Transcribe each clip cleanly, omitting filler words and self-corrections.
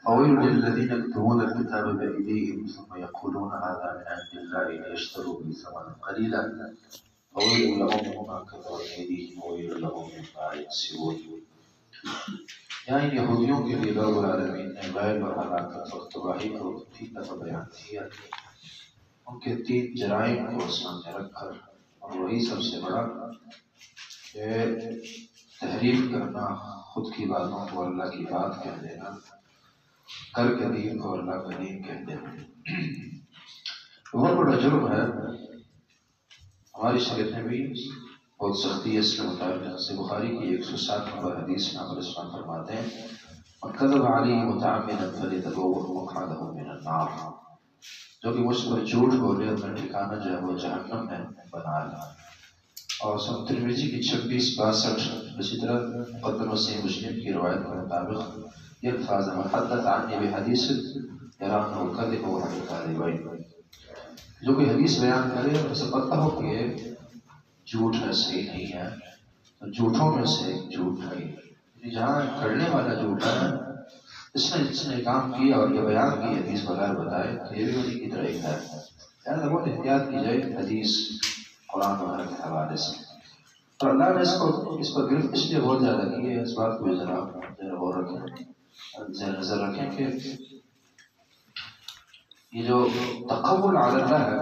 فويل للذين يكتبون الكتاب بأيديهم ثم يقولون هذا من عند الله ليشتروا به ثمنا قليلا فويل لهم مما كتبت أيديهم وويل لهم مما يكسبون. یعنی یہودیوں کے لیے رب العالمین نے ویل اور ہلاکت اور تباہی کو تین دفعہ بیان کیا، ان کے تین جرائم کو سامنے رکھ کر، اور وہی سب سے بڑا کہ تحریف کرنا، خود کی باتوں کو اللہ کی بات کہہ دینا، کر کے دین کو اللہ کا دین کہہ دینا بہت بڑا جرم ہے۔ ہماری شریعت میں بھی بہت سختی ہے اس کے مطابق، جیسے بخاری کی 160 نمبر حدیث میں آپ رسول فرماتے ہیں من کذب علی متعمدا فلیتبوأ مقعده من النار، جو کہ مجھ پر جھوٹ بولے اپنا ٹھکانہ جو ہے وہ جہنم میں بنا لے۔ اور سنن ترمذی کی 2662، اسی طرح مقدمہ صحیح مسلم کی روایت کے مطابق یہ الفاظ من حدث عنی بحدیث یرى انه کذب ونحن کاذبین، جو کوئی حدیث بیان کرے اور اسے پتہ ہو کہ جھوٹ ہے، صحیح نہیں ہے، تو جھوٹوں میں سے ایک جھوٹ ہے۔ جہاں کرنے والا جھوٹا ہے، جس نے کام کیا اور یہ بیان کی حدیث بغیر بتائے، تو یہ بھی انہیں کی طرح ایک ہے۔ لہٰذا بہت احتیاط کی جائے حدیث قرآن وغیرہ کے حوالے سے۔ اور اللہ نے اس پر گرفت اس لیے بہت زیادہ کی ہے، اس بات کو ذرا غور رکھیں، ذرا نظر رکھیں کہ یہ جو تقول علی اللہ ہے،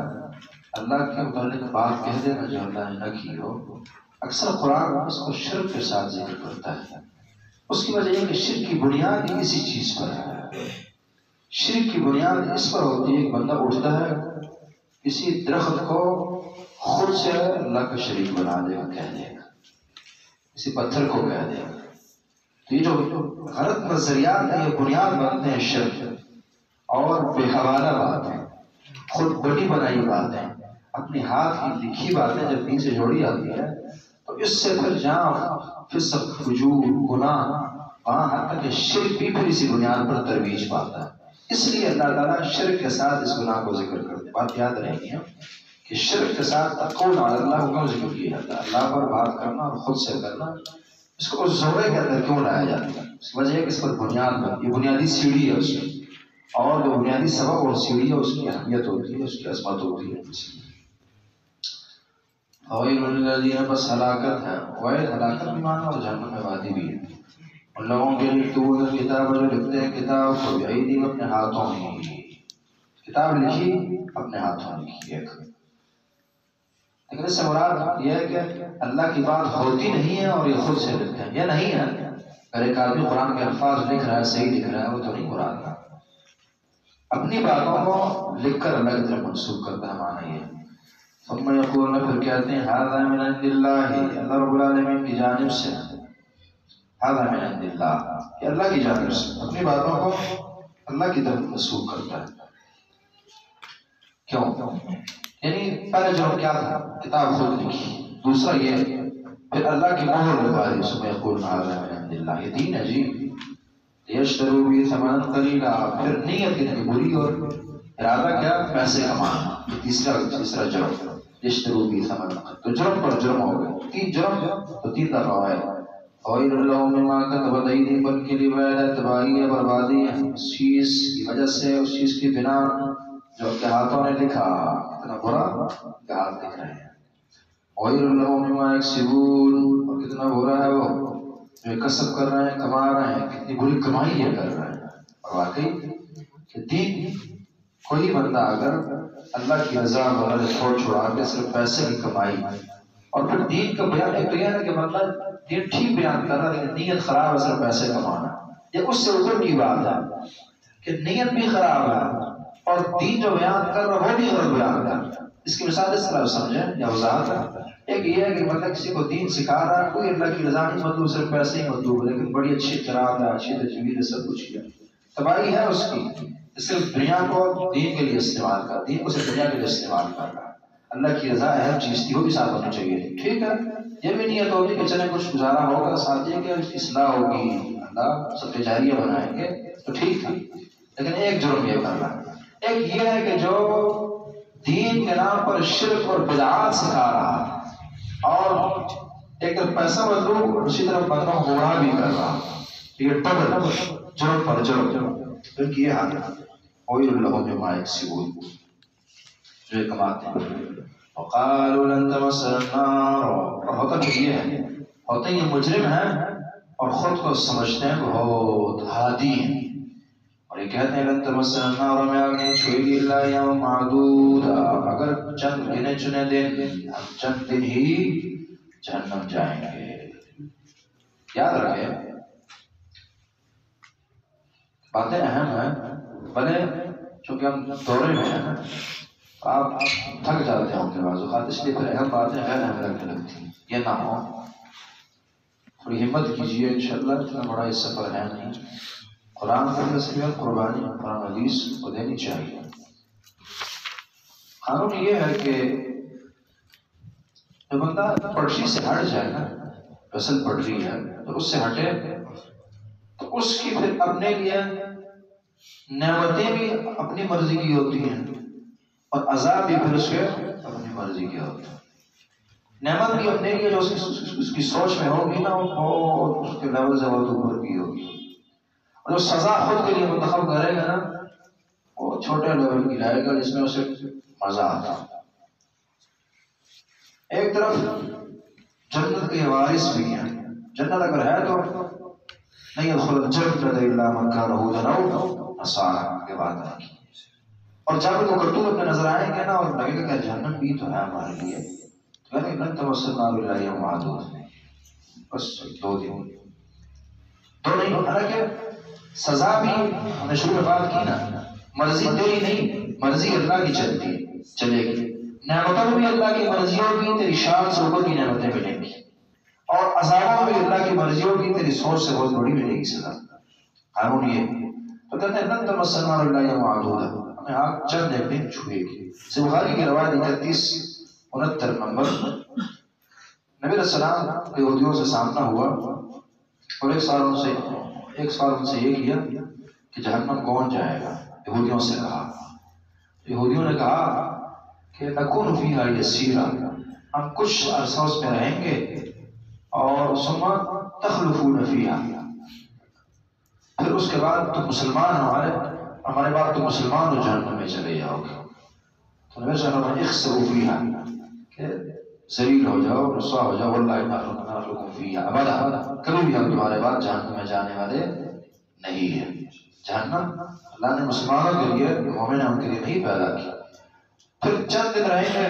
اللہ کے متعلق بات کہہ دینا جو اللہ نے نہ کی ہو، اکثر قرآن اس کو شرک کے ساتھ ذکر کرتا ہے۔ اس کی وجہ یہ کہ شرک کی بنیاد ہی اسی چیز پر ہے۔ شرک کی بنیاد اس پر ہوتی ہے کہ بندہ اٹھتا ہے کسی درخت کو خود سے اللہ کا شریک بنا دے گا، کہہ دے گا، کسی پتھر کو کہہ دے گا۔ تو یہ جو غلط نظریات ہیں یہ بنیاد بنتے ہیں شرک اور بے حوالہ باتیں، خود بڑی بنائی باتیں، اپنی ہاتھ کی لکھی باتیں جب دین سے جوڑی جاتی ہے تو اس سے پھر جہاں فسق، فجور، گناہ، وہاں حتیٰ کہ شرک بھی پھر اسی بنیاد پر ترویج پاتا ہے۔ اس لیے اللہ تعالیٰ شرک کے ساتھ اس گناہ کو ذکر کرتے ہیں۔ بات یاد رہے گی کہ شرک کے ساتھ تقول علی اللہ کو ذکر کیا جاتا ہے، اللہ پر بات کرنا اور خود سے کرنا، اس کو اس زورے کے اندر کیوں لایا جاتا ہے؟ اس کی وجہ ہے کہ اس پر بنیاد بنتی ہے، بنیادی سیڑھی ہے اس کی، اور جو بنیادی سبب اور سیڑھی ہے اس کی اہمیت ہوتی ہے، اس کی عظمت ہوتی ہے۔ وَوَيْلٌ لِّلَّذِينَ، بس ہلاکت ہے، ویل ہلاکت بھی مانا اور جہنم میں وادی بھی ہے ان لوگوں کے لیے یکتبون الکتاب، جو لکھتے ہیں کتاب کو بأیدیہم، اپنے ہاتھوں میں، کتاب لکھی اپنے ہاتھوں میں لکھی ایک۔ لیکن اس سے مراد یہ ہے کہ اللہ کی بات ہوتی نہیں ہے اور یہ خود سے لکھتے ہیں، یہ نہیں ہے۔ اگر ایک آدمی قرآن کے الفاظ لکھ رہا ہے، صحیح لکھ رہا ہے، وہ تو نہیں مراد ہے۔ اپنی باتوں کو لکھ کر اللہ کی طرف منسوخ کرتا ہے، معنی یہ۔ ثم یقولون، پھر کہتے ہیں ھذا من عند اللہ، اللہ رب العالمین کی جانب سے، ھذا من عند اللہ، کہ اللہ کی جانب سے اپنی باتوں کو اللہ کی طرف منسوخ کرتا ہے۔ کیوں؟ یعنی پہلے جو کیا تھا، کتاب خود لکھی، دوسرا یہ پھر اللہ کی مہر لگا دی، ثم یقولون ھذا من عند اللہ، یہ دین ہے جی، لیشتروا به ثمنا قلیلا، پھر نیت کتنی بری اور ارادہ کیا، پیسے کمانا، یہ تیسرا جرم، لیشتروا به ثمنا قلیلا، تو جرم پر جرم ہو گئے، تین جرم تو تین دفعہ ہے۔ وَوَيْلٌ لَّهُم مِّمَّا كَتَبَتْ أَيْدِيهِمْ، بن کے لیے ویل ہے، تباہی ہے، بربادی ہے اس چیز کی وجہ سے، اس چیز کی بنا جو کہ ہاتھوں نے لکھا، کتنا برا کہ ہاتھ لکھ رہے ہیں۔ وَوَيْلٌ لَّهُم مِّمَّا يَكْسِبُونَ، اور کتنا برا ہے وہ جو کسب کر رہے ہیں، کما رہے ہیں، کتنی بری کمائی یہ کر رہے ہیں۔ اور واقعی کہ دین، کوئی بندہ اگر اللہ کی رضا وغیرہ چھوڑا کے صرف پیسے کی کمائی، اور پھر دین کا بیان ایک بیان ہے کہ بندہ دین ٹھیک بیان کر رہا ہے لیکن نیت خراب ہے، صرف پیسے کمانا، یہ اس سے اوپر کی بات ہے کہ نیت بھی خراب ہے اور دین جو بیان کر رہا ہے وہ بھی غلط بیان کر رہا ہے۔ اس کی مثال اس طرح سمجھیں یا وضاحت ہے، ایک یہ ہے کہ مطلب کسی کو دین سکھا رہا ہے، کوئی اللہ کی رضا نہیں مطلوب، صرف پیسے ہی مطلوب ہے، لیکن بڑی اچھی قرات ہے، اچھی تجوید ہے، سب کچھ کیا، تباہی ہے اس کی، صرف دنیا کو دین کے لیے استعمال کر، دین کو صرف دنیا کے لیے استعمال کر رہا ہے۔ اللہ کی رضا اہم چیز تھی، وہ بھی ساتھ ہونی چاہیے، ٹھیک ہے، یہ بھی نیت ہوگی کہ چلے کچھ گزارا ہوگا، ساتھ یہ کہ اصلاح ہوگی، اللہ سب جاریہ بنائیں گے تو ٹھیک ہے، لیکن ایک جرم یہ کر رہا ہے، ایک یہ ہے کہ جو دین کے نام پر شرک اور بدعات سکھا رہا ہے، اور ایک طرف پیسہ مطلوب، اسی طرف بندوں کو گمراہ بھی کر رہا ہے، یہ ڈبل جرم پر جرم۔ ان کی یہ حال ہے وَوَيْلٌ لَهُم مِّمَّا يَكْسِبُونَ جو یہ کماتے ہیں. وَقَالُوا لَن تَمَسَّنَا النَّارُ اور ہوتا تو یہ ہے ہوتے یہ مجرم ہیں اور خود کو سمجھتے ہیں بہت ہادی ہیں اور یہ کہتے ہیں لن تمسنا النار میں آگ نہیں چھوئے گی الا یوم معدودا اگر چند گنے چنے دن ہم چند دن ہی جہنم جائیں گے. یاد رکھیں باتیں اہم ہیں بھلے چونکہ ہم دورے میں ہیں آپ تھک جاتے ہوں گے بعض اوقات اس لیے پھر اہم باتیں غیر اہم لگنے لگتی ہیں. یہ نہ ہو تھوڑی ہمت کیجیے انشاءاللہ اتنا بڑا یہ سفر ہے نہیں. قرآن کی تصویر قربانی قرآن حدیث کو دینی چاہیے. قانون یہ ہے کہ جو بندہ پٹری سے ہٹ جائے نا اصل پٹری ہے تو اس سے ہٹے تو اس کی پھر اپنے لیے نعمتیں بھی اپنی مرضی کی ہوتی ہیں اور عذاب بھی پھر اس کے اپنی مرضی کے ہوتے ہیں. نعمت بھی اپنے لیے جو اس کی سوچ میں ہوگی نا وہ اس کے لیول سے بہت اوپر کی ہوگی اور جو سزا خود کے لیے منتخب کرے گا نا وہ چھوٹے لیول کی لائے گا جس میں اسے مزہ آتا. ایک طرف جنت کے وارث بھی ہیں. جنت اگر ہے تو نہیں يدخل الجنة إلا من كان هودا أو نصارى کے بات ہے. اور جب وہ کرتوت اپنے نظر آئیں گے نا اور لگے گا کہ جہنم بھی تو ہے ہمارے لیے یعنی لن تمسنا النار إلا يوم معدود بس 2 دن تو نہیں. حالانکہ سزا بھی ہم نے شروع میں بات کی نا مرضی تیری نہیں مرضی اللہ کی چلے گی. نعمتوں میں بھی اللہ کی مرضی ہوگی تیری شان سے اوپر کی نعمتیں ملیں گی اور عذابوں میں بھی اللہ کی مرضی ہوگی تیری سوچ سے بہت بڑی ملے گی سزا. قانون یہ تو کہتے ہیں لن تمسنا النار إلا يوم معدود ہمیں آگ چند ایک دن چھوئے گی. بخاری کی روایت 3169 نمبر نبی علیہ السلام یہودیوں سے سامنا ہوا اور ایک سال ان سے یہ کیا کہ جہنم کون جائے گا. یہودیوں سے کہا یہودیوں نے کہا کہ نکون فیہا یسیرا ہم کچھ عرصہ اس میں رہیں گے اور ثم تخلفون فیہا پھر اس کے بعد تو مسلمان ہمارے بعد تو مسلمان جہنم میں چلے جاؤ گے. تو نبی صلی اللہ علیہ وسلم اخسروا فیہا کہ ذلیل ہو جاؤ رسوا ہو جاؤ واللہ ما نخلقکم فیہا ابدا کبھی بھی ہم تمہارے بعد جہنم میں جانے والے نہیں ہیں. جہنم اللہ نے مسلمانوں کے لیے مومن ہم کے لیے نہیں پیدا کی. پھر چند دن رہیں گے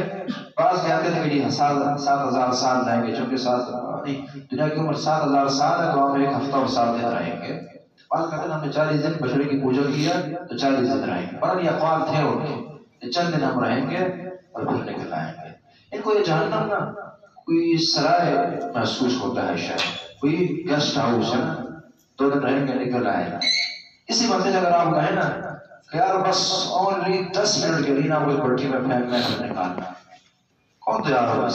بعض کہتے تھے کہ 7,000 سال رہیں گے چونکہ دنیا کی عمر 7,000 سال ہے تو ہم 1 ہفتہ اور 7 دن رہیں گے. بعض کہتے ہیں ہم نے 40 دن بچڑے کی پوجا کیا تو 40 دن رہیں گے. پر یہ اقوال تھے ان کے چند دن ہم رہیں گے اور پھر نکل آئیں گے. ان کو یہ جہنم نا کوئی سرائے محسوس ہوتا ہے شاید کوئی گیسٹ ہاؤس ہے 2 دن رہیں گے نکل آئیں گے. اسی بندے سے اگر آپ کہیں نا کہ یار بس اونلی 10 منٹ کے لیے نا کوئی پلٹی میں پھینکنا ہے نکالنا کون تیار ہوگا.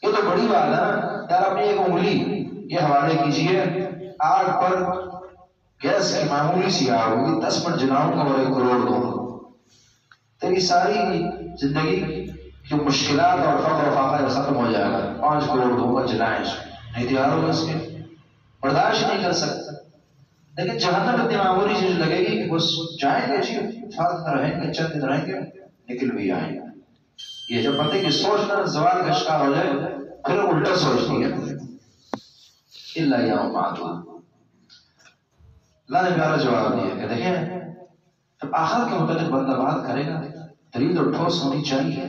یہ تو بڑی بات ہے نا یار اپنی ایک انگلی یہ حوالے کیجئے آگ پر گیس کی معمولی سی آگ ہوگی 10 منٹ جلاؤں گا اور 1 کروڑ دوں گا. تیری ساری زندگی جو مشکلات اور فقر و فاقہ ختم ہو جائے گا. 5 کروڑ دوں گا جلائیں اس کو نہیں تیار ہوگا اس کے برداشت نہیں کر سکتا. لیکن جہنم اتنی معمولی چیز لگے گی کہ بس جائیں گے جی 7 دن رہیں گے چند دن رہیں گے نکل بھی آئیں گے. یہ جب بندے کی سوچ نہ زوال کا شکار ہو جائے پھر الٹا سوچتی ہے الا یوم معدود. اللہ نے پیارا جواب دیا کہ دیکھیں جب آخرت کے متعلق بندہ بات کرے گا دلیل اور ٹھوس ہونی چاہیے.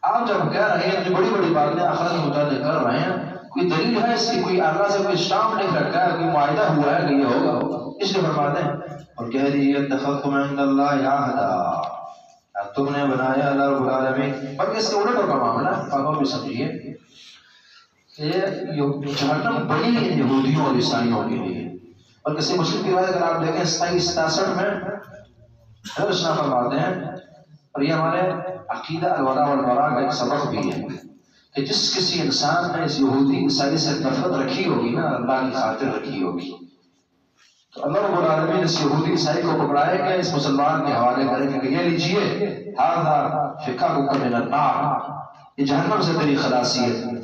آپ جب کہہ رہے ہیں اپنی بڑی بڑی باتیں آخرت کے متعلق کر رہے ہیں کوئی دلیل ہے اس کی کوئی اللہ سے کوئی اسٹامپ لکھ رکھا ہے کوئی معاہدہ ہوا ہے کہ یہ ہوگا اس لیے فرماتے ہیں اور کہہ دیجیے اتخذتم عند اللہ عہدا تم نے بنایا اللہ رب العالمین. بلکہ اس کے الٹ ہوگا معاملہ آپ بھی سمجھیے کہ جہنم بڑی ہے یہودیوں اور عیسائیوں کے لیے. اور کسی مسلم کی روایت اگر آپ دیکھیں 67 میں حضرت فرماتے ہیں اور یہ ہمارے عقیدہ الولاء والبراء کا ایک سبق بھی ہے کہ جس کسی انسان نے اس یہودی عیسائی سے نفرت رکھی ہوگی نا اللہ کی خاطر رکھی ہوگی تو اللہ رب العالمین اس یہودی عیسائی کو پکڑائے گا اس مسلمان کے حوالے کریں گے کہ یہ لیجیے ھذا فکاک من النار یہ جہنم سے تیری خلاصی ہے.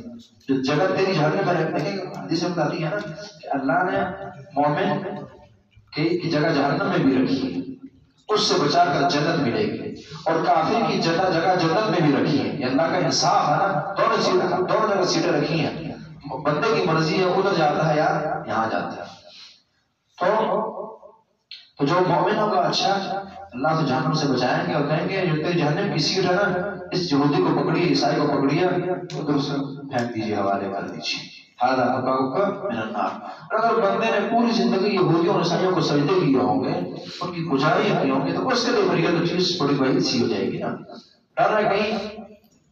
جو جگہ تیری جہنم میں رکھنے کی حدیث میں بتاتی ہے نا کہ اللہ نے مومن کہ جگہ جہنم میں بھی رکھی ہے، اس سے بچا کر جنت ملے گی، اور کافر کی جگہ جنت میں بھی رکھی ہے۔ یہ اللہ کا انصاف ہے نا، دونوں جگہ سیٹیں رکھی ہیں، بندے کی مرضی ہے ادھر جاتا ہے یا یہاں جاتا ہے۔ تو جو مومن ہوگا اچھا اللہ تو جہنم سے بچائیں گے اور کہیں گے جو تیری جہنم کی سیٹ ہے نا، اس یہودی کو پکڑیے، عیسائی کو پکڑیے، ادھر سے پھینک دیجیے، حوالے کر دیجیے، ہاذا مقامک من النار۔ اور اگر بندے نے پوری زندگی یہودیوں اور عیسائیوں کو سجدے کیے ہوں گے، ان کی پجاریاں کی ہوں گی، تو اس کے لیے بڑی تو چیز بڑی بعید سی ہو جائے گی نا، ڈر ہے کہیں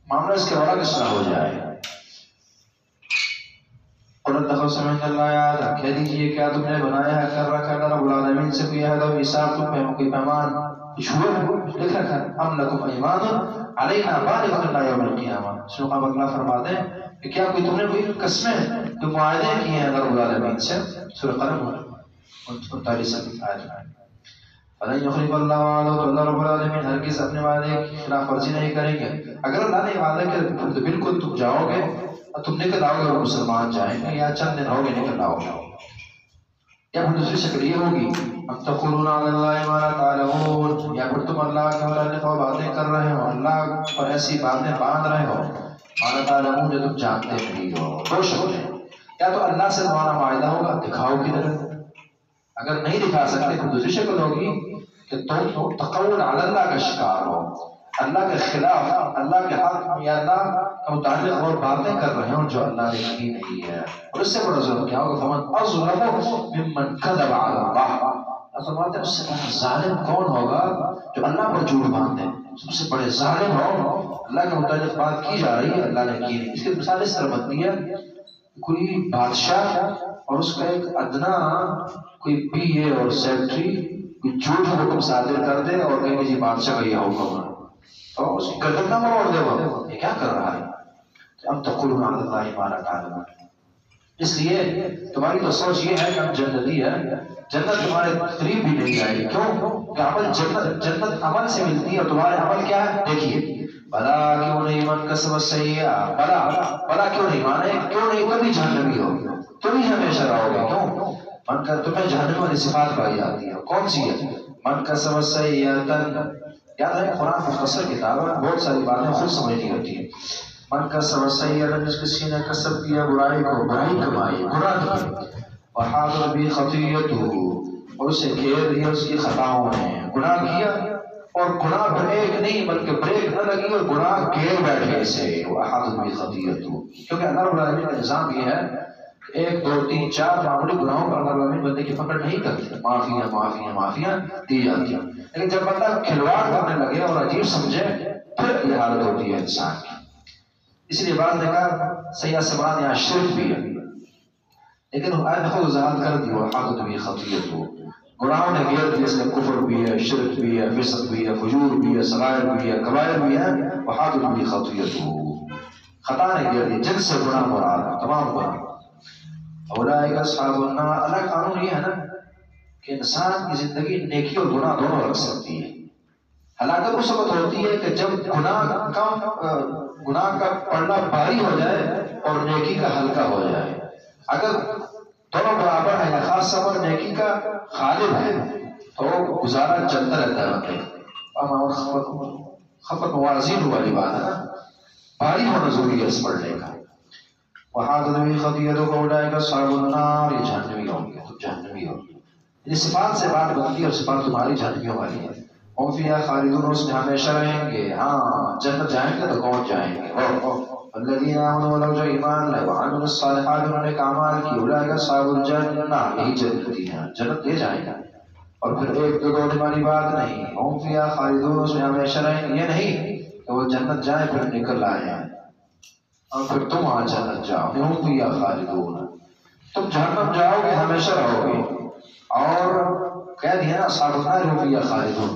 معاملہ اس کے بڑا کس ہو جائے۔ سمجھ اللہ کہہ دیجیے کیا تم نے بنایا ہے کر رکھا ہے رب العالمین سے کوئی عہد و میثاق، تم پہ کوئی پیمان چھوڑے لکھ رکھا ہے، ام لکم ایمان علینا بالغ الی یوم القیامہ۔ سورہ بقرہ فرماتے ہیں کہ کیا کوئی تم نے کوئی قسمیں کوئی معاہدے کیے ہیں رب العالمین سے؟ سورہ قلم 39 آیت میں فلن یخلف اللہ وعدہ، تو اللہ رب العالمین ہرگز اپنے وعدے کی خلاف ورزی نہیں کریں گے۔ اگر اللہ نے وعدہ کیا تو بالکل تم جاؤ گے اور تم نکل آؤ گے اور مسلمان جائیں گے، یا چند دن ہوگے نکل آؤ گے۔ یا پھر دوسری شکل یہ ہوگی ام تقولون علی اللہ ما لا تعلمون، یا پھر تم اللہ کے متعلق باتیں کر رہے ہو، اللہ پر ایسی باتیں باندھ رہے ہو ما لا تعلمون جو تم جانتے نہیں ہو۔ دو شکلیں، یا تو اللہ سے تمہارا معاہدہ ہوگا دکھاؤ کدھر، اگر نہیں دکھا سکتے تو دوسری شکل ہوگی کہ تم تقول علی اللہ کا شکار ہو، اللہ کے خلاف اللہ کے حق یا اللہ کا متعلق اور باتیں کر رہے ہوں جو اللہ نے کی نہیں ہے۔ اور اس سے بڑا ظلم کیا ہوگا؟ فمن اظلم ممن کذب علی اللہ، فرماتے ہیں اس سے بڑا ظالم کون ہوگا جو اللہ پر جھوٹ باندھے؟ سب سے بڑے ظالم ہو، اللہ کے متعلق بات کی جا رہی ہے اللہ نے کی نہیں۔ اس کی مثال اس طرح بنتی ہے کوئی بادشاہ اور اس کا ایک ادنا کوئی پی اے اور سیکرٹری کوئی جھوٹ حکم صادر کر دے اور کہیں کہ جی بادشاہ کا یہ حکم ہے، تو اس کی گردن نہ موڑ دے، وہ یہ کیا کر رہا ہے؟ اب تقولون علی اللہ ما لا تعلمون۔ اس لیے تمہاری تو سوچ یہ ہے کہ ہم جنتی ہے، جنت تمہارے قریب بھی نہیں آئے گی۔ کیوں کہ عمل جنت عمل سے ملتی ہے، اور تمہارے عمل کیا ہے؟ دیکھیے بلا کیوں نہیں من کسب سیئہ، بلا کیوں نہیں مانے کیوں نہیں کبھی جہنمی ہو، تم ہی ہمیشہ رہو گے۔ کیوں؟ من کا تمہیں جہنم والی صفات پائی جاتی ہے، کون سی ہے؟ من کسب سیئۃ، یاد ہے قرآن مختصر کتاب ہے، بہت ساری باتیں خود سمجھنی ہوتی ہے۔ من کسب سیئۃ، جس کسی نے کسب کیا برائی کو، برائی کمائی، گناہ کیا، وحاطت بہ خطیئتہ، اور اسے گھیر لیا اس کی خطاؤں نے، گناہ کیا اور گناہ پر ایک نہیں بلکہ بریک نہ لگی اور گناہ گھیر بیٹھے اسے، وحاطت بہ خطیئتہ۔ کیونکہ اللہ رب العالمین کا نظام یہ ہے کہ 1 2 3 4 معمولی گناہوں پر اللہ رب العالمین بندے کی پکڑ نہیں کرتے، معافیاں دی جاتی ہیں، لیکن جب بندہ کھلواڑ کرنے لگے اور عجیب سمجھے پھر یہ حالت ہوتی ہے انسان کی۔ اس لیے بعض نے کہا سیئہ سے مراد یہاں شرک بھی ہے، لیکن آیت نے خود وضاحت کر دی وحاطت بہ خطیئتہ، گناہوں نے گھیر دیا، اس میں کفر بھی ہے، شرک بھی ہے، فسق بھی ہے، فجور بھی ہے، صغائر بھی ہے، کبائر بھی ہے، وحاطت بہ خطیئتہ، خطا نے گھیر دی، جن سے گناہ مراد تمام گناہ۔ اولئک اصحاب النار، اللہ کا قانون یہ ہے نا کہ انسان کی زندگی نیکی اور گناہ دونوں رکھ سکتی ہے۔ ہلاکت اس وقت ہوتی ہے کہ جب گناہ کا پڑنا بھاری ہو جائے اور نیکی کا ہلکا ہو جائے۔ اگر دونوں برابر ہے یا خاص طور پر نیکی کا غالب ہے تو گزارا چلتا رہتا ہے۔ خفت موازین والی بات ہے نا، بھاری ہونا ضروری ہے اس پڑھنے کا۔ وحاطت بہ خطیئتہ اولئک اصحاب النار، یہ جہنمی ہوں گے، تم جہنمی ہو۔ یہ صفات سے بات بنتی ہے اور صفات تمہاری جہنمیوں والی ہے۔ ہم فیہا خالدون، اس میں ہمیشہ رہیں گے۔ ہاں جنت جائیں گے تو کون جائیں گے؟ والذین آمنوا، لو جو ایمان لائے، وعملوا الصالحات، انہوں نے اعمال کی، اولئک اصحاب الجنہ، یہی جنتی ہیں، جنت لے جائیں گے۔ اور پھر 1 2 2 والی بات نہیں، ہم فیہا خالدون، اس میں ہمیشہ رہیں گے، یہ نہیں کہ وہ جنت جائیں پھر نکل آئے ہیں اور پھر تم وہاں جنت جاؤ، ہم فیہا خالدون، تم جہنم جاؤ گے ہمیشہ رہو گے۔ اور کہہ دیا نا اصحاب النار ہم فیہا خالدون،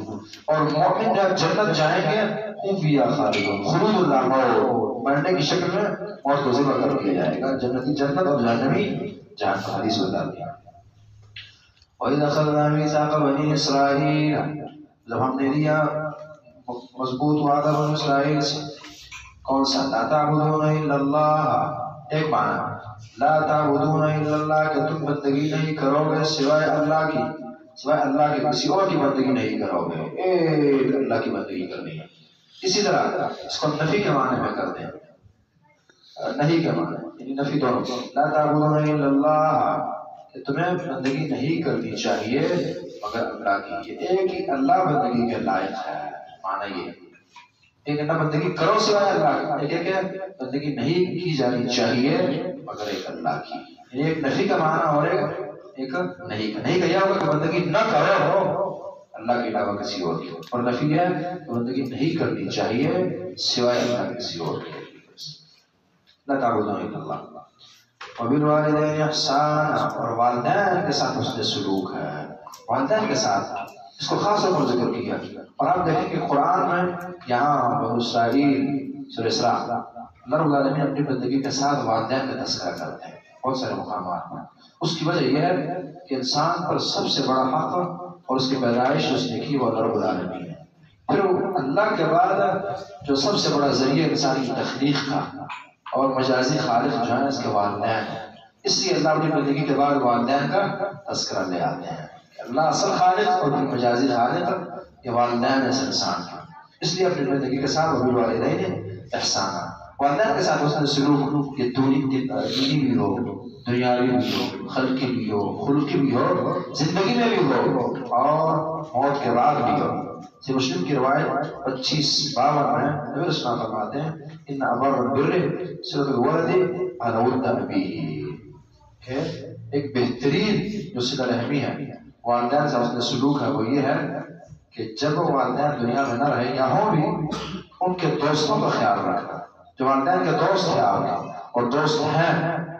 اور مومن جب جنت جائیں گے ہم فیہا خالدون، خلود اللہ موت، مرنے کی شکل میں موت کو ذبح کر دیا جائے گا، جنتی جنت اور جہنمی جہنم، حدیث بتاتی ہے۔ وَإِذْ أَخَذْنَا مِيثَاقَ بَنِي إِسْرَائِيلَ، جب ہم نے لیا مضبوط وعدہ بنی اسرائیل سے، کون سا؟ لا تعبدون الا اللہ، ایک معنی لا تعبدون الا اللہ، کہ تم بندگی نہیں کرو گے سوائے اللہ کی، سوائے اللہ کے کسی اور کی بندگی نہیں کرو گے، ایک اللہ کی بندگی کرنی ہے۔ اسی طرح اس کو نفی کے معنی میں کر دیں، نہیں کے معنی یعنی نفی دونوں، لا تعبدون الا اللہ، کہ تمہیں بندگی نہیں کرنی چاہیے مگر اللہ کی، یہ ایک ہی اللہ بندگی کے لائق ہے، معنی یہ ایک نہ بندگی کرو سوائے اللہ کی، ایک ہے بندگی نہیں کی جانی چاہیے مگر ایک اللہ کی، ایک نفی کا معنی اور ایک نہیں کہا ہوگا کہ بندگی نہ کرو اللہ کے علاوہ کسی اور کی، اور نفی ہے کہ بندگی نہیں کرنی چاہیے سوائے اللہ کے کسی اور کی۔ لا تعبدون الا اللہ وبالوالدین احسانا، اور والدین کے ساتھ حسن سلوک ہے، والدین کے ساتھ اس کو خاص طور پر ذکر کیا، اور آپ دیکھیں کہ قرآن میں یہاں بنو اسرائیل سورہ اسراء اللہ رب العالمین اپنی بندگی کے ساتھ والدین کا تذکرہ کرتے ہیں بہت سارے مقامات میں۔ اس کی وجہ یہ ہے کہ انسان پر سب سے بڑا حق اور اس کی پیدائش اس نے کی وہ اللہ رب العالمین ہے، پھر اللہ کے بعد جو سب سے بڑا ذریعہ انسانی تخلیق کا اور مجازی خالق جو ہے اس کے والدین ہیں، اس لیے اللہ اپنی بندگی کے بعد والدین کا تذکرہ لے آتے ہیں۔ اللہ اصل خالق اور پھر مجازی خالق یہ والدین اس انسان کا، اس لیے اپنی بندگی کے ساتھ وبالوالدین احسانا، والدین کے ساتھ حسن سلوک، یہ دینی بھی ہو، دنیاوی بھی ہو، خلقی بھی ہو، خلقی بھی ہو، زندگی میں بھی ہو اور موت کے بعد بھی ہو۔ مسلم کی روایت 2552 میں نبی اسلام فرماتے ہیں ان ابر البر صلۃ الولد علی ولد ابیہ، کہ ایک بہترین جو صلہ رحمی ہے والدین سے حسن سلوک ہے وہ یہ ہے کہ جب والدین دنیا میں نہ رہے یا ہوں بھی ان کے دوستوں کا خیال رکھنا، جو والدین کے دوست ہیں آپ کے اور دوست ہیں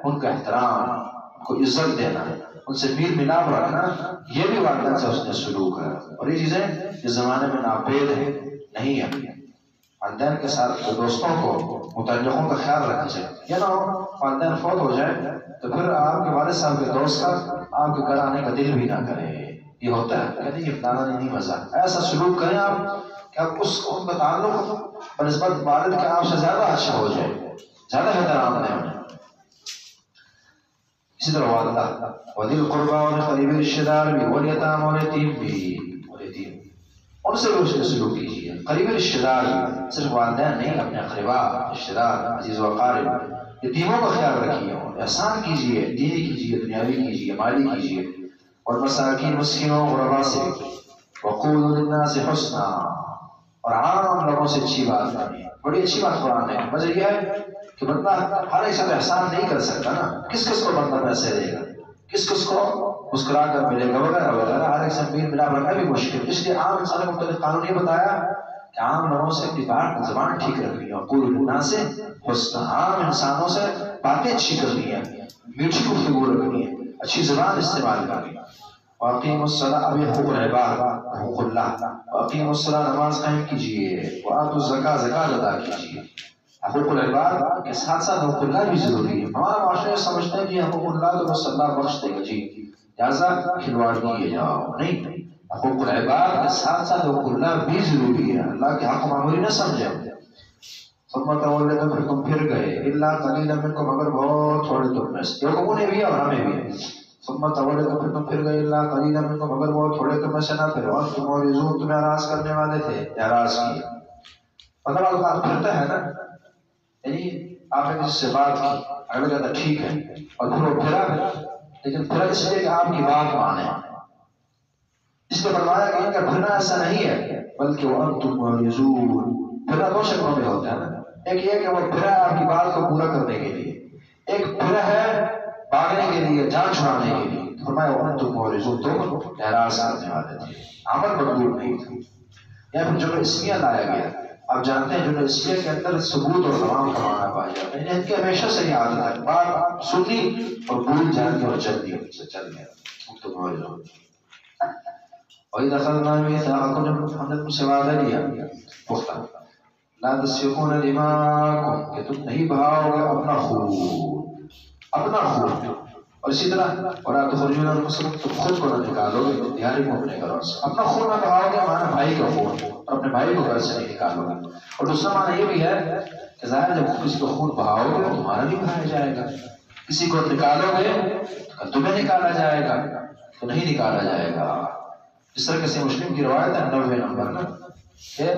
ان کا احترام، ان کو عزت دینا، ان سے میل ملاپ رکھنا، یہ بھی والدین سے حسن سلوک ہے، اور یہ چیزیں اس زمانے میں ناپید ہیں، نہیں ہے۔ والدین کے ساتھ دوستوں کو متعلقوں کا خیال رکھنا چاہیے، یہ نہ ہو والدین فوت ہو جائے تو پھر آپ کے والد صاحب کے دوست کا آپ کے گھر آنے کا دل بھی نہ کرے، یہ ہوتا ہے، کہتے ہیں یہ فلانا نہیں مزہ، ایسا سلوک کریں آپ کہ آپ ان کا تعلق بنسبت والد کے آپ سے زیادہ اچھا ہو جائے، زیادہ احترام دیں انہیں۔ اسی طرح والدہ وذی القربیٰ اور قریبی رشتہ دار بھی، والیتامى اور یتیم بھی، ان سے بھی اس نے سلوک کیجیے، قریبی رشتہ دار بھی، صرف والدین نہیں، اپنے اقربا، رشتہ دار، عزیز و اقارب، یتیموں کا خیال رکھیے، احسان کیجیے، دینی کیجیے، دنیاوی کیجیے، مالی کیجیے، اور مساکین، مسکینوں، غرباء سے، وقولوا للناس حسنا، اور عام لوگوں سے اچھی بات کریں، بڑی اچھی بات قرآن ہے۔ وجہ یہ ہے کہ بندہ ہر ایک ساتھ احسان نہیں کر سکتا نا، کس کس کو بندہ پیسے دے گا، کس کس کو مسکرا کر ملے گا وغیرہ وغیرہ، ہر ایک سے میل ملاپ رکھنا بھی مشکل، اس لیے عام انسانوں کو مختلف قانون یہ بتایا کہ عام لوگوں سے اپنی بات زبان ٹھیک رکھنی ہے، وقولوا للناس حسنا، عام انسانوں سے باتیں اچھی کرنی ہے، میٹھی گفتگو رکھنی ہے، اچھی زبان استعمال کرنی ہے۔ واقیم الصلاۃ، اب یہ حقوق العباد، حقوق اللہ، واقیم الصلاۃ، نماز قائم کیجیے، وآتوا الزکاۃ، زکات ادا کیجیے۔ حقوق العباد کے ساتھ ساتھ حقوق اللہ بھی ضروری ہے۔ ہمارا معاشرہ سمجھتے ہیں کہ حقوق اللہ تو بس اللہ بخش دے گا، جی لہٰذا کھلواڑ کیے جاؤ، نہیں، حقوق العباد کے ساتھ ساتھ حقوق اللہ بھی ضروری ہے، اللہ کے حق معمولی نہ سمجھیں۔ ثم توليتم، پھر تم پھر گئے، الا قليلا منكم، مگر بہت تھوڑے تم میں سے، لوگوں نے بھی اور ہمیں بھی۔ ثم توليتم، پھر تم پھر گئے، الا قليلا منكم، مگر بہت تھوڑے تم میں سے نہ پھر، اور تم معرضون، تم اعراض کرنے والے تھے، اعراض کیے، مطلب الفاظ پھرتا ہے نا، یعنی آپ نے کسی سے بات کی، اگلا کہتا ٹھیک ہے، اور پھر وہ پھرا، لیکن پھرا اس لیے کہ آپ کی بات مانے، اس لیے فرمایا کہ ان کا پھرنا ایسا نہیں ہے، بلکہ وانتم معرضون، پھرنا دو شکلوں میں ہوتا ہے نا، ایک یہ کہ وہ پھرا ہے آپ کی بات کو پورا کرنے کے لیے، ایک پھرا ہے بھاگنے کے لیے، جان چھڑانے کے لیے، فرمایا وانتم معرضون، تم اعراض کرنے والے تھے، عمل مقبول نہیں تھا۔ یا پھر جملہ اسمیہ لایا گیا، آپ جانتے ہیں جملہ اسمیہ کے اندر ثبوت اور تمام کا معنی پایا جاتا ہے، ان کی ہمیشہ سے یہ عادت ہے، بات سنی اور بھول جاتی اور چل دیا، چل گیا، تم معرضون۔ وَإِذْ أَخَذْنَا مِيثَاقَكُمْ، جب ہم نے تم سے وعدہ لیا پختہ، لَا تَسْفِكُونَ دِمَاءَكُمْ، کہ تم نہیں بہاؤ گے اپنا خون، اپنا خون، اور اسی طرح وَلَا تُخْرِجُونَ أَنفُسَكُمْ، تم خود کو نہ نکالو گے دیارکم، اپنے گھروں سے، اپنا خون نہ بہاؤ گے، مانا بھائی کا خون، اور اپنے بھائی کو گھر سے نہیں نکالو گے، اور دوسرا معنی یہ بھی ہے کہ ظاہر جب کسی کو خون بہاؤ گے تو تمہارا بھی بہایا جائے گا، کسی کو نکالو گے تو تمہیں نکالا جائے گا، تو نہیں نکالا جائے گا، اس طرح کسی مسلم کی روایت ہے 90 نمبر نا کہ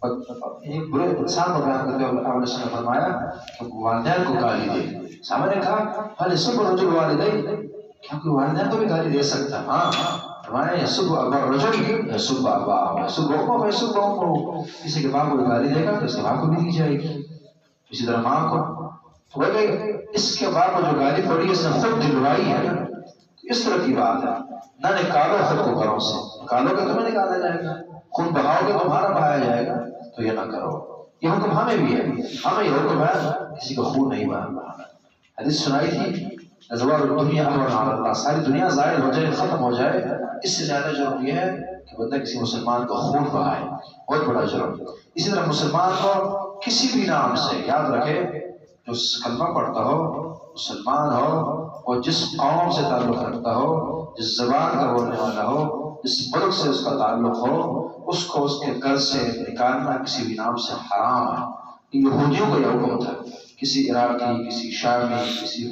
ایک برے انسان کو بیان کرتے ہوئے آپ نے فرمایا کہ والدین کو گالی دے. صحابہ نے کہا ہل یسب الرجل والدین، کیا کوئی والدین کو بھی گالی دے سکتا؟ ہاں فرمایا یسب ابا الرجل یسب اباہ یسب امہ یسب امہ، کسی کے باپ کو گالی دے گا تو اس کے باپ کو بھی دی جائے گی، اسی طرح ماں کو. تو بھائی اس کے باپ کو جو گالی پڑی اس نے خود دلوائی ہے نا، اس طرح کی بات ہے. نہ نکالو خود کو گھروں سے، نکالو گے تمہیں نکالا جائے گا، خود بہاؤ گے تمہارا بہایا جائے گا، تو یہ نہ کرو. یہ حکم ہمیں بھی ہے، ہمیں یہ حکم ہے کسی کو خون نہیں بہانا. حدیث سنائی تھی زوال الدنیا اهون علی اللہ، ساری دنیا ظاہر ہو جائے ختم ہو جائے، اس سے زیادہ جرم یہ ہے کہ بندہ کسی مسلمان کا خون بہائے، بہت بڑا جرم. اسی طرح مسلمان کو کسی بھی نام سے یاد رکھے، جو کلمہ پڑھتا ہو، مسلمان ہو، اور جس قوم سے تعلق رکھتا ہو، جس زبان کا بولنے والا ہو، جس ملک سے اس کا تعلق ہو، اس کو اس کے گھر سے نکالنا کسی بھی نام سے حرام ہے. یہودیوں کو یہ حکم تھا، کسی عراقی، کسی شامی، کسی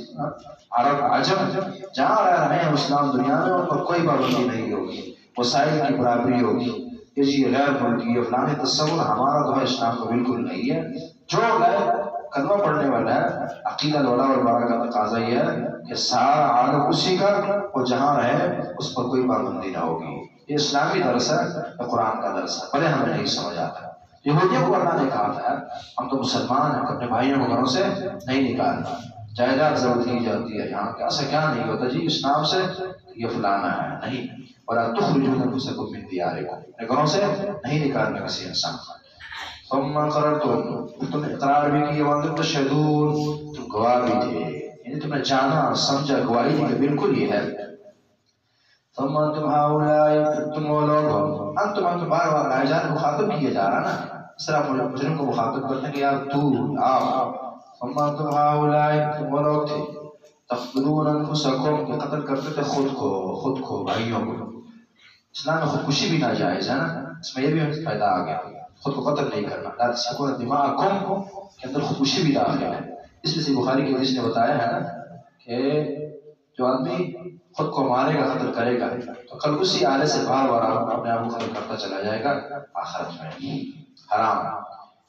عرب عجم جہاں رہ رہے ہیں اسلام دنیا میں، ان پر کوئی پابندی نہیں ہوگی، وسائل کی برابری ہوگی. یہ جی غیر ملکی فلانے تصور ہمارا تو ہے اسلام کو بالکل نہیں ہے. جو غیر کلمہ پڑھنے والا ہے، عقیدہ الولاء والبراء کا تقاضا یہ ہے کہ سارا عالم اسی کا، اور جہاں رہے اس پر کوئی پابندی نہ ہوگی. یہ اسلامی درس ہے، یہ قرآن کا درس ہے، بھلے ہمیں نہیں سمجھ آتا. یہودیوں کو اللہ نے کہا تھا ہم تو مسلمان ہیں، اپنے بھائیوں کو گھروں سے نہیں نکالنا، جائیداد ضبط کی جاتی ہے یہاں، ایسا کیا نہیں ہوتا جی اس نام سے یہ فلانا ہے، نہیں. اور تخرجون انفسکم من دیارکم، اپنے گھروں سے نہیں نکالنا کسی انسان کو. ثم اقررتم، تم نے اقرار بھی کیا، وانتم تشہدون، تم گواہ بھی تھے، یعنی تم نے جانا سمجھا گواہی دی کہ بالکل یہ ہے. ثم انتم هؤلاء، تم وہ لوگ، انتم بار بار ناجان مخاطب کیا جا رہا نا، اس طرح مجرم کو مخاطب کرتے ہیں کہ یار تو آپ. ثم انتم هؤلاء، تم وہ لوگ تھے، تقتلون انفسکم، کہ قتل کرتے تھے خود کو بھائیوں کو. اسلام میں خودکشی بھی ناجائز ہے نا، اس میں یہ بھی فائدہ آ گیا، خود کو قتل نہیں کرنا. لا تسفكون دماءکم کے اندر خودکشی بھی داخل ہے. اس لیے بخاری کی حدیث نے بتایا ہے نا کہ جو آدمی خود کو مارے گا، قتل کرے گا، تو کل اسی آلے سے بار بار اپنے آپ کو قتل کرتا چلا جائے گا آخرت میں، حرام.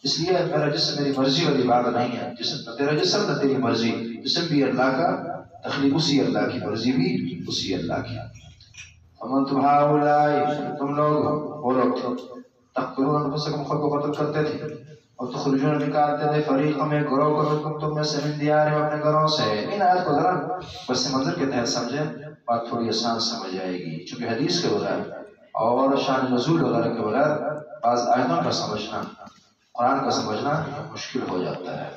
اس لیے میرا جسم میری مرضی والی بات نہیں ہے، جسم تیرا جسم نہ تیری مرضی، جسم بھی اللہ کا، تخلیق اسی اللہ کی، مرضی بھی اسی اللہ کی. امن تم ہؤلاء، تم لوگ وہ لوگ تھے، تقتلون انفسکم، خود کو قتل کرتے تھے، اور تخرجون نکالتے تھے فریقا میں گروہ کو تم میں سے من دیارہم، اپنے گھروں سے. ان آیت کو ذرا بس منظر کے تحت سمجھیں، بات تھوڑی آسان سمجھ آئے گی. چونکہ حدیث کے بغیر اور شان نزول وغیرہ کے بغیر بعض آیتوں کا سمجھنا، قرآن کا سمجھنا مشکل ہو جاتا ہے.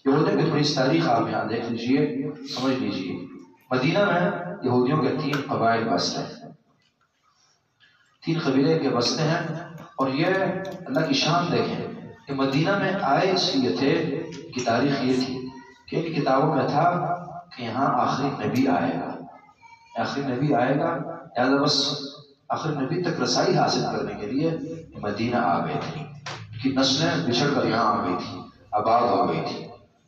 یہودیوں کی تھوڑی سی تاریخ آپ یہاں دیکھ لیجئے، سمجھ لیجئے. مدینہ میں یہودیوں کے 3 قبائل بستے ہیں، 3 قبیلے کے بستے ہیں. اور یہ اللہ کی شان دیکھیں کہ مدینہ میں آئے اس لیے تھے کہ تاریخ یہ تھی کہ ان کتابوں میں تھا کہ یہاں آخری نبی آئے گا، آخری نبی آئے گا، لہٰذا بس آخری نبی تک رسائی حاصل کرنے کے لیے مدینہ آ گئے تھے. ان کی نسلیں بچھڑ کر یہاں آ گئی تھی، آباد ہو گئی تھی.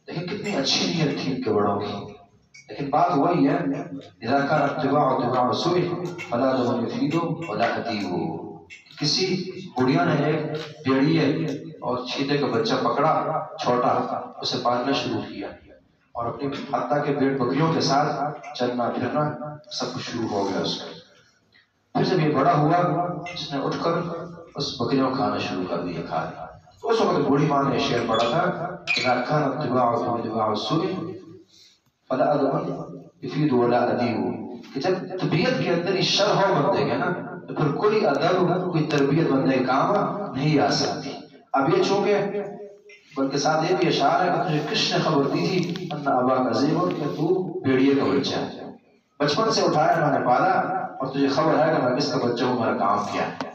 لیکن کتنی اچھی نیت تھی ان کے بڑوں کی. لیکن بات وہی ہے، اذا كان اتباع سوء فلا تكن يفيدوا ولا اديبوا. کسی بڑھیا نے ایک بھیڑیے اور چیتے کا بچہ پکڑا چھوٹا، اسے پالنا شروع کیا، اور اپنی حتیٰ کے بھیڑ بکریوں کے ساتھ چلنا پھرنا سب کچھ شروع ہو گیا اس کا. پھر جب یہ بڑا ہوا، اس نے اٹھ کر اس بکریوں کھانا شروع کر دیا، کھا لیا. تو اس وقت بوڑھی ماں نے شعر پڑھا تھا، اذا كان اتباع السوء فلا يفيد ولا اديب، کہ جب طبیعت کے اندر شر ہو بندے کے نا، تو پھر کوئی ادب، کوئی تربیت بندے کے کام نہیں آ سکتی. اب یہ چونکہ بلکہ ساتھ یہ بھی اشعار ہے کہ تجھے کس نے خبر دی تھی ان اباک عظیم، کہ تو بھیڑیے کا بچہ ہے، بچپن سے اٹھایا میں نے پالا، اور تجھے خبر ہے کہ میں کس کا بچہ ہوں، میرا کام کیا ہے.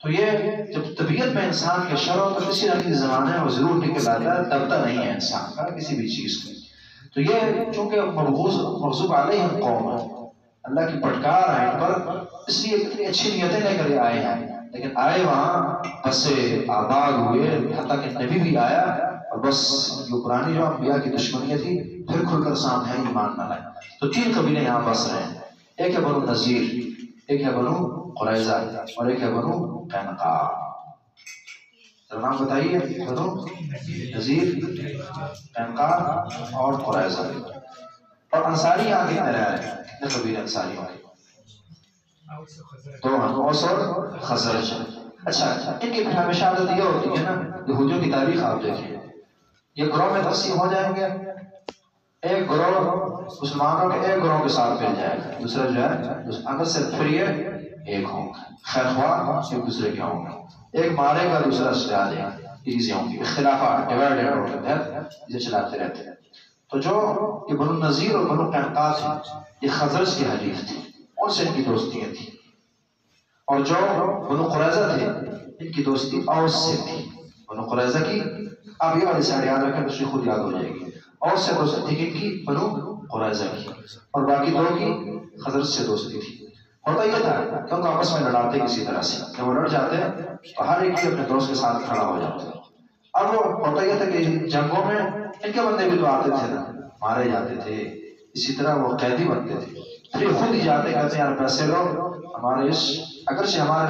تو یہ جب طبیعت میں انسان کے شر ہو تو کسی نہ کسی زمانے میں ضرور نکل آتا ہے، دبتا نہیں ہے انسان کا کسی بھی چیز کو. تو یہ چونکہ مغضوب علیہ قوم ہے، اللہ کی پٹکار ہے ان پر، اس لیے اتنی اچھی نیتیں لے کر آئے ہیں. لیکن آئے وہاں بسے آباد ہوئے، حتیٰ کہ نبی بھی آیا، اور بس جو پرانی جو انبیاء کی دشمنیاں تھی پھر کھل کر سامنے ہے، ایمان نہ لائے. تو 3 قبیلے یہاں بس رہے ہیں. ایک ہے بنو نذیر، ایک ہے بنو قریظہ اور ایک ہے بنو قینقاع. نام بتائیے. بنو نذیر، قینقاع اور قریظہ. اور انصاری یہاں کتنے رہ رہے ہیں؟ کتنے قبیلے انصاری والے؟ تو اوس اور خزرج. اچھا ان کی ہمیشہ عادت یہ ہوتی ہے نا، یہودیوں کی تاریخ آپ دیکھیں، یہ گروہ میں تقسیم ہو جائیں گے. ایک گروہ مسلمانوں کے ایک گروہ کے ساتھ مل جائے گا، دوسرا جو ہے اگر سے پھر یہ ایک ہوں گے، خیر خواہ ایک دوسرے کے ہوں گے. ایک مارے گا دوسرا سجا دے گا، یہ چیزیں ہوں گی. اختلافات ڈیوائڈ ہوتے ہیں، یہ چلاتے رہتے ہیں. تو جو یہ بنو نذیر اور بنو قینقاع تھے یہ خزرج کے حلیف تھے، ان سے ان کی دوستیاں تھیں. اور جو بنو قریظہ تھے ان کی دوستی اوس سے تھی. بنو قریظہ کی آپ یہ والی سائڈ یاد رکھیں، دوسری خود یاد ہو جائے گی. اوس سے دوستی تھی کن کی؟ بنو قریظہ کی. اور باقی دو کی خزرج سے دوستی تھی. ہوتا یہ تھا کہ ان کو آپس میں لڑاتے کسی طرح سے، جب وہ لڑ جاتے تو ہر ایک اپنے دوست کے ساتھ کھڑا ہو جاتا. اب وہ ہوتا یہ تھا کہ جنگوں میں ان کے بندے بھی تو آتے تھے نا، مارے جاتے تھے. اسی طرح وہ قیدی بنتے تھے، پھر خود ہی جاتے کہتے ہیں یار پیسے لو، ہمارے اس اگرچہ ہمارے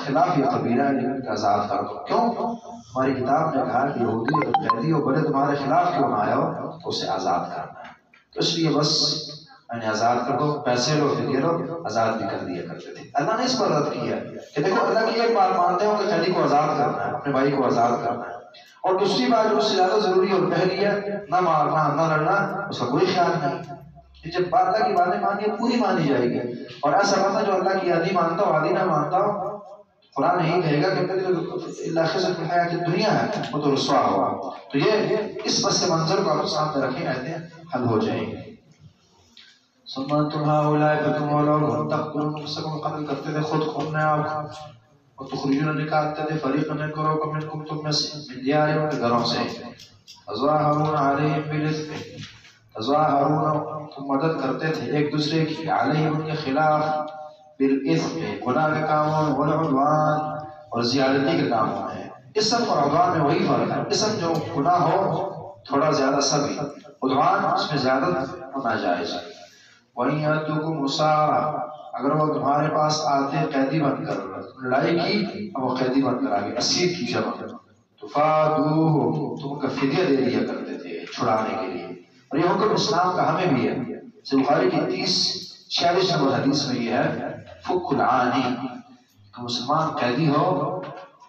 خلاف یہ قبیلہ ہے لیکن ان کا آزاد کر دو. کیوں؟ ہماری کتاب نے کہا کہ یہودی اور قیدی ہو بڑے تمہارے خلاف کیوں نہ آیا ہو تو اسے آزاد کرنا ہے. تو اس لیے بس یعنی آزاد کر دو، پیسے لو فدیے لو، آزاد بھی کر دیا کرتے تھے. اللہ نے اس پر رد کیا کہ دیکھو اللہ کی ایک بات مانتے ہو کہ قیدی کو آزاد کرنا ہے، اپنے بھائی کو آزاد کرنا ہے، اور دوسری بات جو اس سے زیادہ ضروری اور پہلی ہے نہ مارنا نہ لڑنا، اس کا کوئی خیال نہیں. جب اللہ کی باتیں مانی پوری مانی جائے گی. اور ایسا بندہ جو اللہ کی عادی مانتا ہو عادی نہ مانتا ہو، قرآن یہی کہے گا کہ اللہ خزر کی حیات دنیا ہے وہ تو رسوا ہوگا. تو یہ اس پس منظر کو آپ سامنے رکھیں، ایسے حل ہو جائیں گے. سمان تمہا اولائے پہ تم اولو تقتلون نفسکم، قتل کرتے تھے خود کو اپنے آپ کو، اور تخرجون نکالتے تھے فریقا منکم منکم تم میں سے من دیارہم کے گھروں سے، تظاہرون علیہم بالاثم، تظاہرون تم مدد کرتے تھے ایک دوسرے کی، علیہم ان کے خلاف، بالاثم گناہ کے کاموں میں، والعدوان اور زیادتی کے کاموں میں. اسم اور عدوان میں وہی فرق ہے. اسم جو گناہ ہو تھوڑا زیادہ سبھی، عدوان اس میں زیادت ہونا جائز ہے. وَإِنْ يَأْتُوكُمْ أُسَارَىٰ اگر وہ تمہارے پاس آتے قیدی بن کر، لڑائی کی اب وہ قیدی بن کر آگے، اسیر کی جمع تفادوہ تم کا فدیہ دے دیا کرتے تھے چھڑانے کے لیے. اور یہ حکم اسلام کا ہمیں بھی ہے. بخاری کی 30-46 نمبر حدیث میں یہ ہے فک العانی کہ مسلمان قیدی ہو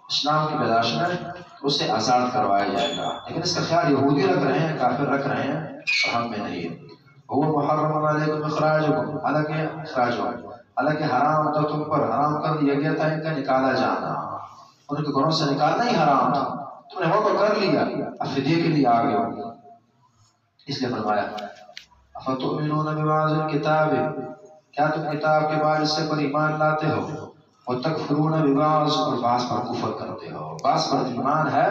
اسلام کی پیدائش میں اسے آزاد کروایا جائے گا. لیکن اس کا خیال یہودی رکھ رہے ہیں، کافر رکھ رہے ہیں، اور ہم میں نہیں ہے. وہ محرم علیکم اخراجکم، حالانکہ حرام تو تم پر حرام کر دیا گیا تھا ان کا نکالا جانا. ان کے گھروں سے نکالنا ہی حرام تھا، تم نے وہ تو کر لیا، اب فدیے کے لیے آ گئے. اس لیے فرمایا افتؤمنون ببعض الکتاب، کیا تم کتاب کے بعد اس سے پر ایمان لاتے ہو، وتکفرون ببعض اور بعض پر کفر کرتے ہو. بعض پر ایمان ہے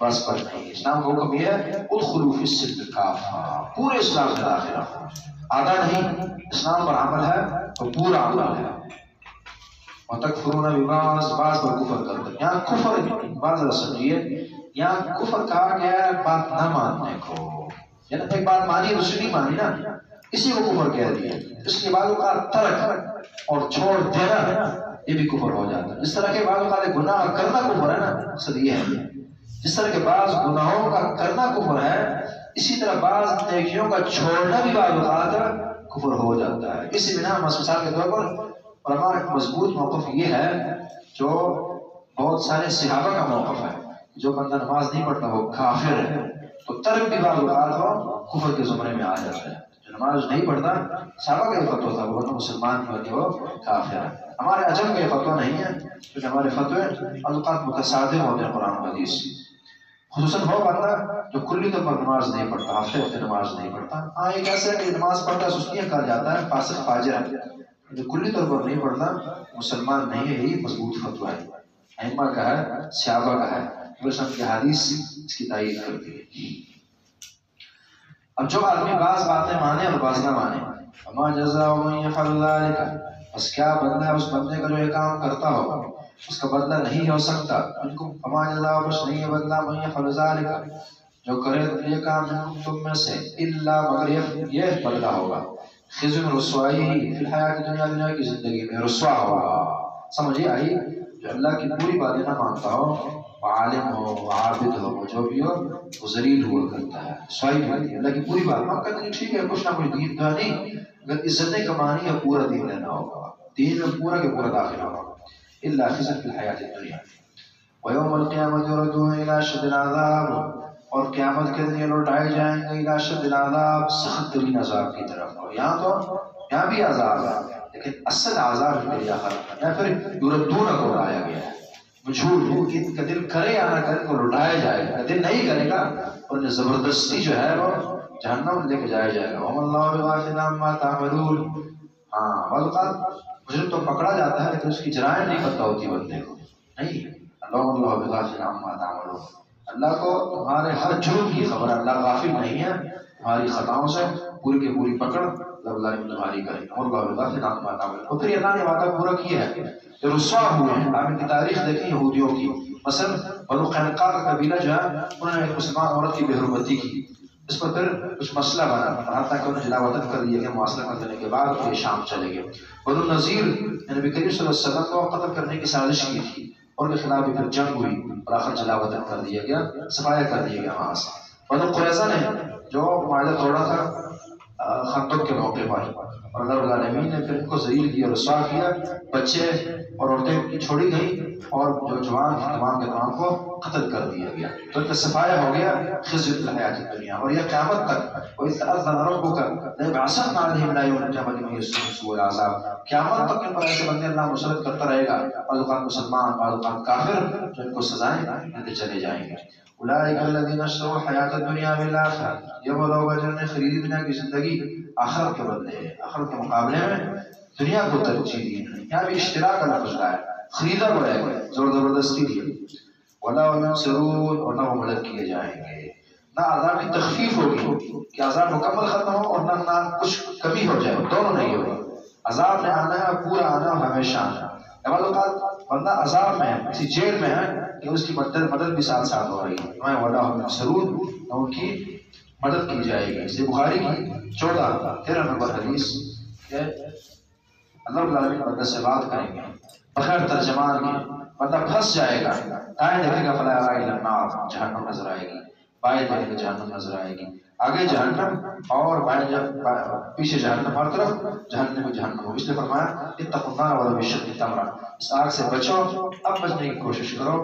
بعض پر نہیں. اسلام کا حکم یہ ہے ادخلوا فی السلم کافہ، پورے اسلام میں داخل ہو، آدھا نہیں. اسلام پر عمل ہے تو پورا عمل ہے. وتکفرون ببعض بعض پر کفر کرتے. یہاں کفر بعض سمجھیے، یہاں کفر کہا گیا ہے بات نہ ماننے کو، یعنی ایک بات مانی دوسری نہیں مانی نا، اسی کو کفر کہہ دیا. اس کے بعد کا ترک اور چھوڑ دینا یہ بھی کفر ہو جاتا ہے. جس طرح کے بعض اوقات گناہ کرنا کفر ہے نا، مقصد یہ ہے جس طرح کے بعض گناہوں کا کرنا کفر ہے، اسی طرح بعض نیکیوں کا چھوڑنا بھی بعض اوقات کفر ہو جاتا ہے. اسی بنا مثال کے طور پر علماء کا مضبوط موقف یہ ہے جو بہت سارے صحابہ کا موقف ہے، جو بندہ نماز نہیں پڑھتا وہ کافر ہے، تو ترک بھی بعض اوقات وہ کفر کے زمرے میں آ جاتا ہے. جو نماز نہیں پڑھتا صحابہ کا یہ فتویٰ تھا وہ مسلمان کی وہ کافر ہے. ہمارے عجم کا یہ فتویٰ نہیں ہے کیونکہ ہمارے فتوے اوقات متصادم ہوتے ہیں قرآن و حدیث، خصوصاً وہ بندہ جو کلی طور پر نماز نہیں پڑھتا، ہفتے ہفتے نماز نہیں پڑھتا. ہاں یہ کیسا ہے کہ نماز پڑھتا ہے سستیاں کہا جاتا ہے، فاسق فاجر ہے، جو کلی طور پر نہیں پڑھتا مسلمان نہیں ہے. یہی مضبوط فتویٰ ہے، ائمہ کا ہے، صحابہ کا ہے، رسول کی حدیث اس کی تائید کرتی ہے. اب جو آدمی بعض باتیں مانے اور بعض نہ مانے، فما جزاء من يفعل ذلك، بس کیا بدلہ ہے اس بندے کا جو یہ کام کرتا ہو، اس کا بدلہ نہیں ہو سکتا. ان کو فما جزاء بس نہیں ہے بدلہ من يفعل ذلك جو کرے یہ کام تم میں سے، الا مگر یہ بدلہ ہوگا خزي میں رسوائی فی الحیات دنیا، دنیا کی زندگی میں رسوا ہوا. سمجھے آئی؟ جو اللہ کی پوری باتیں نہ مانتا ہو، عالم ہو، عابد ہو، جو بھی ہو، وہ ذلیل ہوا کرتا ہے. رسوائی بھی اللہ کی پوری بات مان کرتے ہیں، ٹھیک ہے کچھ نہ کچھ دین کا نہیں، اگر عزتیں کمانی ہے پورا دین لینا ہوگا، دین میں پورا کے پورا داخل ہوگا. الا خزي فی الحیات الدنیا ویوم القیامت یردون الی اشد العذاب، اور قیامت کے دن یہ لوٹائے جائیں گے الی اشد العذاب، سخت ترین عذاب کی طرف. یہاں بھی عذاب ہے لیکن اصل عذاب میری آخرت، یا پھر یردون کو لایا گیا ہے مجھول کا دل کرے یا نہ کرے کو لوٹایا جائے گا، دل نہیں کرے گا اور زبردستی جو ہے وہ جہنم لے کے جایا جائے گا. وما اللہ بغافل عما تعملون. ہاں بلکہ مجرم تو پکڑا جاتا ہے لیکن اس کی جرائم نہیں پتہ ہوتی بندے کو. نہیں، اللہ بغافل عما تعملون، اللہ کو تمہارے ہر جرم کی خبر ہے، اللہ غافل نہیں ہے تمہاری خطاؤں سے، پوری کی پوری پکڑ اللہ تمہاری کرے گا. اور اللہ بغافل عما تعملون. اور پھر اللہ نے وعدہ پورا کیا ہے جو رسوا ہوئے ہیں. آپ ان کی تاریخ دیکھیں یہودیوں کی، مثلا بنو قینقاع کا قبیلہ جو ہے انہوں نے ایک مسلمان عورت کی بے حرمتی کی، اس پر پھر کچھ مسئلہ بنا، حتیٰ کہ انہیں جلا وطن کر دیا گیا. معاصرہ کر دینے کے بعد یہ شام چلے گئے. بنو نذیر نبی کریم صلی اللہ علیہ وسلم کو قتل کرنے کی سازش کی تھی، اور ان کے خلاف بھی پھر جنگ ہوئی اور آخر جلا وطن کر دیا گیا، صفایا کر دیا گیا وہاں سے. بنو قریظہ نے جو معاہدہ توڑا تھا خندق کے موقع پر، اور اللہ رب العالمین نے پھر ان کو ذلیل کیا، رسوا کیا. بچے اور عورتیں چھوڑی گئی اور جو جوان تمام کے تمام کو قتل کر دیا گیا. تو ان کا صفایا ہو گیا خزي فی الحیات الدنیا. اور یہ قیامت تک وَإِذْ تَأَذَّنَ رَبُّكَ لَيَبْعَثَنَّ عَلَيْهِمْ لَا يُؤْمِنُونَ مَن يَسُومُ سُوءَ الْعَذَابِ. قیامت تک ان پر ایسے بندے اللہ مسلط کرتا رہے گا، بعض اوقات مسلمان، بعض اوقات کافر، جو ان کو سزائیں دیتے چلے جائیں گے. اولئک الذین اشتروا الحیاۃ الدنیا بالآخرۃ، یہ وہ لوگ جنہوں نے خریدی دنیا کی زندگی آخرت کے بدلے، آخرت کے مقابلے میں دنیا کو ترجیح دی. یہاں بھی اشتراء کا لفظ ہے، خریدا پڑے گا، زور زبردستی دی. ولا هم ينصرون، اور نہ وہ مدد کیے جائیں گے، نہ عذاب کی تخفیف ہوگی کہ عذاب مکمل ختم ہو اور نہ کچھ کمی ہو جائے، دونوں نہیں ہوگا. عذاب نے آنا ہے، پورا آنا ہے، ہمیشہ آنا ہے. بعض اوقات بندہ عذاب میں ہے، کسی جیل میں ہے کہ اس کی مدد بھی ساتھ ساتھ ہو رہی ہے. ولا هم ينصرون، ان کی مدد کی جائے گی. اس بخاری کی 13 نمبر حدیث کہ اللہ رب العالمین بندے سے بات کریں گے بغیر ترجمان کے، بندہ پھنس جائے گا. دائیں دیکھے گا فلا یری الا النار، جہنم نظر آئے گی. بائیں دیکھے گا جہنم نظر آئے گی. آگے جہنم اور بائیں جب پیچھے جہنم، ہر طرف جہنم جہنم ہو. اس لیے فرمایا اتقوا النار ولو بشق تمرہ، اس آگ سے بچو، اب بچنے کی کوشش کرو،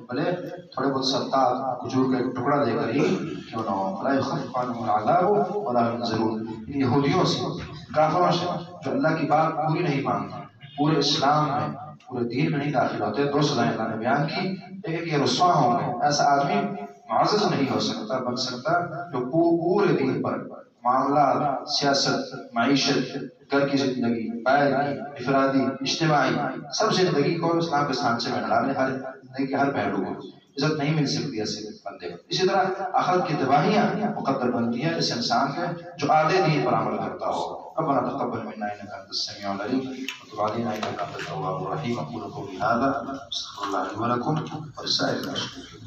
بھلے تھوڑے بہت ستا کھجور کا ایک ٹکڑا دے کر ہی کیوں نہ ہو. فلا يخفف عنهم العذاب ولا هم ينظرون. ان یہودیوں سے، کافروں سے جو اللہ کی بات پوری نہیں مانتے، پورے اسلام میں، پورے دین میں نہیں داخل ہوتے، دو سزائیں اللہ نے بیان کی. ایک یہ رسوا ہوں گے، ایسا آدمی معزز نہیں ہو سکتا، بن سکتا جو پورے دین پر معاملات، سیاست، معیشت، گھر کی زندگی، باہر کی، انفرادی، اجتماعی، سب زندگی کو اسلام کے سانچے میں ڈالے، ہر زندگی کے ہر پہلو کو. عزت نہیں مل سکتی ایسے بندے کو. اسی طرح آخرت کی تباہیاں مقدر بنتی ہیں اس انسان کے جو آدھے دین پر عمل کرتا ہو. ربنا تقبل منا انك انت السميع العليم وتب علينا انك انت التواب الرحيم. اقول قولي هذا استغفر الله لي ولكم ولسائر المسلمين.